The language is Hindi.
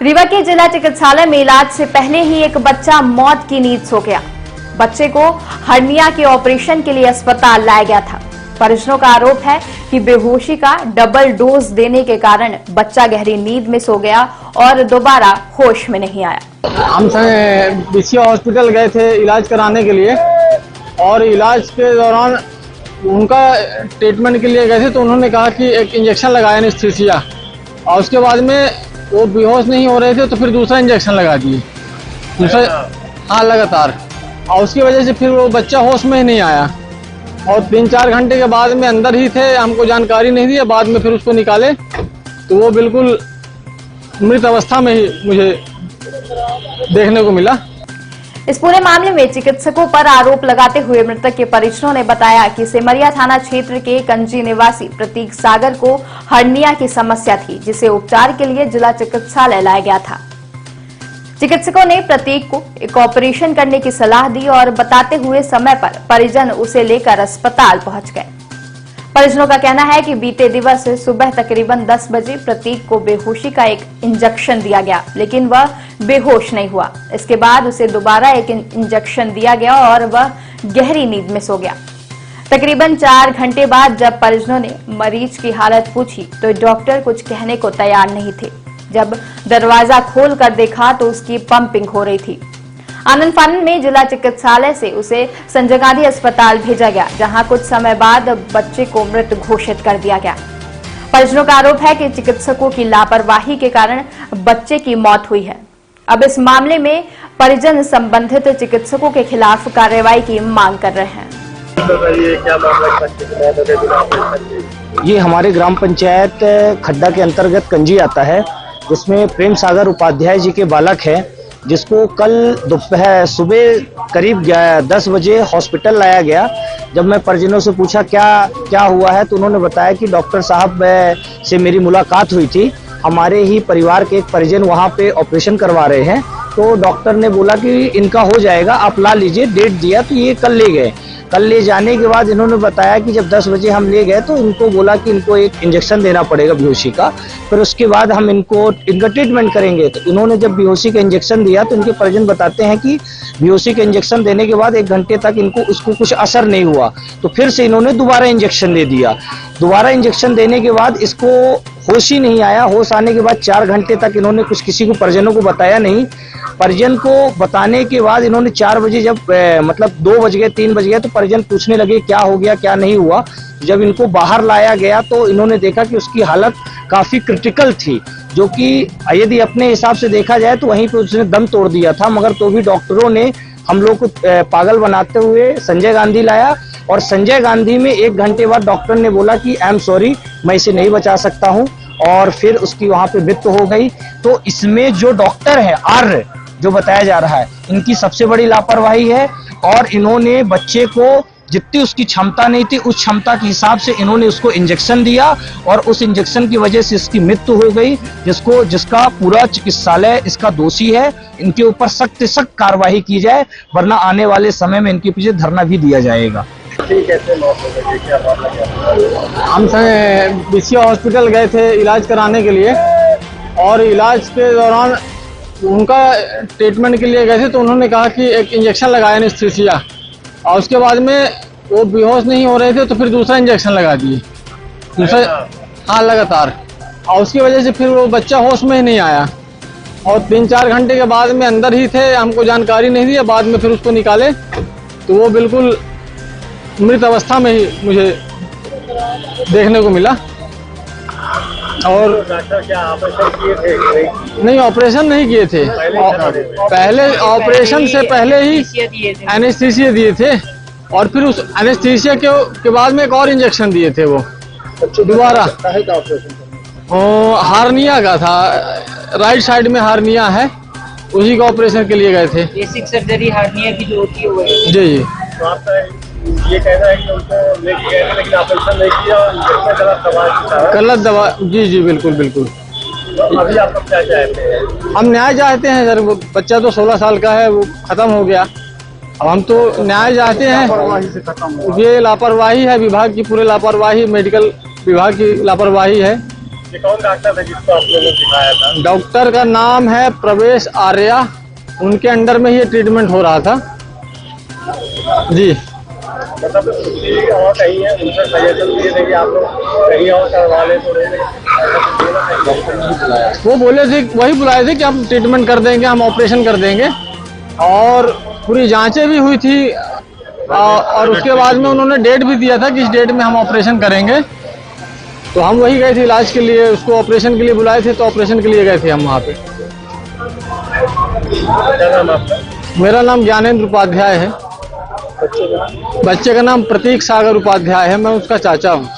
रीवा के जिला चिकित्सालय में इलाज से पहले ही एक बच्चा मौत की नींद सो गया। बच्चे को हर्निया के ऑपरेशन के लिए अस्पताल लाया गया था। परिजनों का आरोप है कि बेहोशी का डबल डोज देने के कारण बच्चा गहरी नींद में सो गया और दोबारा होश में नहीं आया। हम बीसीओ हॉस्पिटल गए थे इलाज कराने के लिए और इलाज के दौरान उनका ट्रीटमेंट के लिए गए थे तो उन्होंने कहा कि एक इंजेक्शन लगाया एनेस्थीसिया और उसके बाद में वो बेहोश नहीं हो रहे थे तो फिर दूसरा इंजेक्शन लगा दिए हाँ लगातार, और उसकी वजह से फिर वो बच्चा होश में ही नहीं आया और 3-4 घंटे के बाद में अंदर ही थे, हमको जानकारी नहीं दी। बाद में फिर उसको निकाले तो वो बिल्कुल मृत अवस्था में ही मुझे देखने को मिला। इस पूरे मामले में चिकित्सकों पर आरोप लगाते हुए मृतक के परिजनों ने बताया कि सिमरिया थाना क्षेत्र के कंजी निवासी प्रतीक सागर को हर्निया की समस्या थी, जिसे उपचार के लिए जिला चिकित्सालय लाया गया था। चिकित्सकों ने प्रतीक को एक ऑपरेशन करने की सलाह दी और बताते हुए समय पर परिजन उसे लेकर अस्पताल पहुंच गए। परिजनों का कहना है कि बीते दिवस सुबह तकरीबन 10 बजे प्रतीक को बेहोशी का एक इंजेक्शन दिया गया, लेकिन वह बेहोश नहीं हुआ। इसके बाद उसे दोबारा एक इंजेक्शन दिया गया और वह गहरी नींद में सो गया। तकरीबन 4 घंटे बाद जब परिजनों ने मरीज की हालत पूछी तो डॉक्टर कुछ कहने को तैयार नहीं थे। जब दरवाजा खोल कर देखा तो उसकी पंपिंग हो रही थी। आनंद फानन में जिला चिकित्सालय से उसे संजय गांधी अस्पताल भेजा गया, जहां कुछ समय बाद बच्चे को मृत घोषित कर दिया गया। परिजनों का आरोप है कि चिकित्सकों की लापरवाही के कारण बच्चे की मौत हुई है। अब इस मामले में परिजन संबंधित चिकित्सकों के खिलाफ कार्रवाई की मांग कर रहे हैं। ये हमारे ग्राम पंचायत खड्डा के अंतर्गत कंजी आता है, जिसमें प्रेम सागर उपाध्याय जी के बालक है, जिसको कल दोपहर सुबह करीब 10 बजे हॉस्पिटल लाया गया। जब मैं परिजनों से पूछा क्या हुआ है तो उन्होंने बताया कि डॉक्टर साहब से मेरी मुलाकात हुई थी। हमारे ही परिवार के एक परिजन वहां पे ऑपरेशन करवा रहे हैं, तो डॉक्टर ने बोला कि इनका हो जाएगा, आप ला लीजिए। डेट दिया तो ये कल ले गए। कल ले जाने के बाद इन्होंने बताया कि जब 10 बजे हम ले गए तो इनको बोला कि इनको एक इंजेक्शन देना पड़ेगा बेहोशी का, फिर उसके बाद हम इनका ट्रीटमेंट करेंगे। तो इन्होंने जब बेहोशी का इंजेक्शन दिया तो इनके परिजन बताते हैं कि बेहोशी का इंजेक्शन देने के बाद 1 घंटे तक उसको कुछ असर नहीं हुआ, तो फिर से इन्होंने दोबारा इंजेक्शन दे दिया। दोबारा इंजेक्शन देने के बाद इसको होश ही नहीं आया। होश आने के बाद 4 घंटे तक इन्होंने कुछ किसी को परिजनों को बताया नहीं। परिजन को बताने के बाद इन्होंने 4 बजे जब मतलब 2 बज गए 3 बज गए तो परिजन पूछने लगे क्या हो गया क्या नहीं हुआ। जब इनको बाहर लाया गया तो इन्होंने देखा कि उसकी हालत काफी क्रिटिकल थी, जो कि यदि अपने हिसाब से देखा जाए तो वहीं पे उसने दम तोड़ दिया था। मगर तो भी डॉक्टरों ने हम लोग को पागल बनाते हुए संजय गांधी लाया और संजय गांधी में 1 घंटे बाद डॉक्टर ने बोला कि आई एम सॉरी, मैं इसे नहीं बचा सकता हूं, और फिर उसकी वहां पे मृत्यु हो गई। तो इसमें जो डॉक्टर है आर्य जो बताया जा रहा है, इनकी सबसे बड़ी लापरवाही है और इन्होंने बच्चे को जितनी उसकी क्षमता नहीं थी उस क्षमता के हिसाब से इन्होंने उसको इंजेक्शन दिया और उस इंजेक्शन की वजह से इसकी मृत्यु हो गई, जिसका पूरा चिकित्सालय इसका दोषी है। इनके ऊपर सख्त से सख्त कार्रवाई की जाए, वरना आने वाले समय में इनके पीछे धरना भी दिया जाएगा। हम बीसीओ हॉस्पिटल गए थे इलाज कराने के लिए और इलाज के दौरान उनका ट्रीटमेंट के लिए गए थे तो उन्होंने कहा कि एक इंजेक्शन लगाया एनेस्थीसिया और उसके बाद में वो बेहोश नहीं हो रहे थे तो फिर दूसरा इंजेक्शन लगा दिए हाँ लगातार, और उसकी वजह से फिर वो बच्चा होश में ही नहीं आया और 3-4 घंटे के बाद में अंदर ही थे, हमको जानकारी नहीं दी। बाद में फिर उसको निकाले तो वो बिल्कुल मृत अवस्था में ही मुझे देखने को मिला। और डॉक्टर क्या ऑपरेशन किए थे? नहीं, ऑपरेशन नहीं किए थे। पहले ऑपरेशन से पहले ही एनेस्थीसिया दिए थे और फिर उस एनेस्थीसिया के बाद में एक और इंजेक्शन दिए थे। वो दोबारा हार्निया का था, राइट साइड में हार्निया है, उसी का ऑपरेशन के लिए गए थे। बेसिक सर्जरी हार्निया की जो होती है वो है। जी तो आपका ये कहना है कि उनको लेके गए थे लेकिन ऑपरेशन नहीं किया, गलत दवा। जी बिल्कुल। तो अभी आप क्या चाहते हैं? हम न्याय चाहते हैं सर। वो बच्चा तो 16 साल का है, वो खत्म हो गया। अब हम तो न्याय चाहते हैं। ये लापरवाही है विभाग की, पूरे लापरवाही, मेडिकल विभाग की लापरवाही है। ये कौन डॉक्टर था जिसको आप लोगों ने दिखाया था? डॉक्टर का नाम है प्रवेश आर्या, उनके अंडर में ये ट्रीटमेंट हो रहा था जी। मतलब किसी और कहीं है, उनसे सजेशन दिए थे कि आप लोग कहीं और करवा ले तो वो बोले थे, वही बुलाए थे कि हम ट्रीटमेंट कर देंगे, हम ऑपरेशन कर देंगे, और पूरी जांचें भी हुई थी, और उसके बाद में उन्होंने डेट भी दिया था कि इस डेट में हम ऑपरेशन करेंगे। तो हम वही गए थे इलाज के लिए, उसको ऑपरेशन के लिए बुलाए थे, तो ऑपरेशन के लिए गए थे हम वहाँ पे। क्या नाम आपका? मेरा नाम ज्ञानेंद्र उपाध्याय है। बच्चे का नाम प्रतीक सागर उपाध्याय है, मैं उसका चाचा हूँ।